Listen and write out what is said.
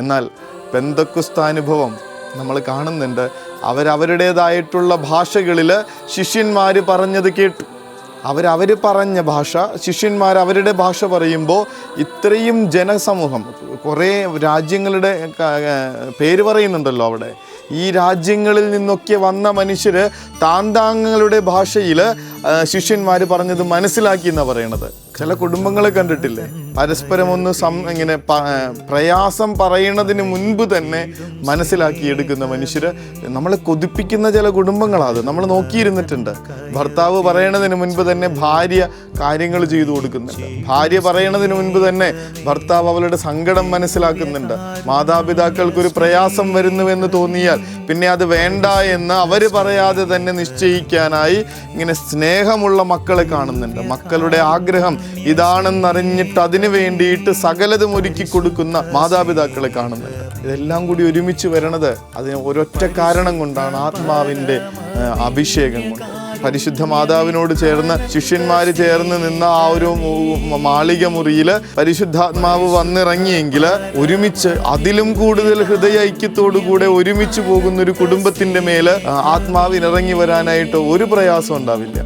എന്നാൽ പെന്തക്കോസ്താനുഭവം നമ്മൾ കാണുന്നുണ്ട്. അവരവരുടേതായിട്ടുള്ള ഭാഷകളിൽ ശിഷ്യന്മാർ പറഞ്ഞത് കേട്ടു. അവർ പറഞ്ഞ ഭാഷ, ശിഷ്യന്മാർ അവരുടെ ഭാഷ പറയുമ്പോൾ ഇത്രയും ജനസമൂഹം, കുറേ രാജ്യങ്ങളുടെ പേര് പറയുന്നുണ്ടല്ലോ അവിടെ. ഈ രാജ്യങ്ങളിൽ നിന്നൊക്കെ വന്ന മനുഷ്യർ താന്താങ്ങളുടെ ഭാഷയിൽ ശിഷ്യന്മാർ പറഞ്ഞത് മനസ്സിലാക്കി എന്നാണ് പറയണത്. ചില കുടുംബങ്ങളെ കണ്ടിട്ടില്ലേ, പരസ്പരം ഒന്ന് ഇങ്ങനെ പ്രയാസം പറയുന്നതിന് മുൻപ് തന്നെ മനസ്സിലാക്കിയെടുക്കുന്ന മനുഷ്യർ. നമ്മളെ കൊതിപ്പിക്കുന്ന ചില കുടുംബങ്ങളാണ് നമ്മൾ നോക്കിയിരുന്നിട്ടുണ്ട്. ഭർത്താവ് പറയണതിന് മുൻപ് തന്നെ ഭാര്യ കാര്യങ്ങൾ ചെയ്തു കൊടുക്കുന്നുണ്ട്. ഭാര്യ പറയണതിന് മുൻപ് തന്നെ ഭർത്താവ് അവളുടെ സങ്കടം മനസ്സിലാക്കുന്നുണ്ട്. മാതാപിതാക്കൾക്കൊരു പ്രയാസം വരുന്നുവെന്ന് തോന്നിയാൽ പിന്നെ അത് വേണ്ട എന്ന് അവർ പറയാതെ തന്നെ നിശ്ചയിക്കാനായി ഇങ്ങനെ സ്നേഹമുള്ള മക്കളെ കാണുന്നുണ്ട്. മക്കളുടെ ആഗ്രഹം ഇതാണെന്നറിഞ്ഞിട്ട് അതിനു വേണ്ടിയിട്ട് സകലതും ഒരുക്കി കൊടുക്കുന്ന മാതാപിതാക്കളെ കാണുന്നുണ്ട്. ഇതെല്ലാം കൂടി ഒരുമിച്ച് വരണത് അതിന് ഒരൊറ്റ കാരണം കൊണ്ടാണ്, ആത്മാവിൻ്റെ അഭിഷേകം കൊണ്ട്. പരിശുദ്ധ മാതാവിനോട് ചേർന്ന് ശിഷ്യന്മാർ ചേർന്ന് നിന്ന ആ ഒരു മാളിക മുറിയിൽ പരിശുദ്ധാത്മാവ് വന്നിറങ്ങിയെങ്കിൽ ഒരുമിച്ച് അതിലും കൂടുതൽ ഹൃദയ ഐക്യത്തോടു കൂടെ ഒരുമിച്ച് പോകുന്ന ഒരു കുടുംബത്തിൻ്റെ മേൽ ആത്മാവിനിറങ്ങി വരാനായിട്ട് ഒരു പ്രയാസം ഉണ്ടാവില്ല.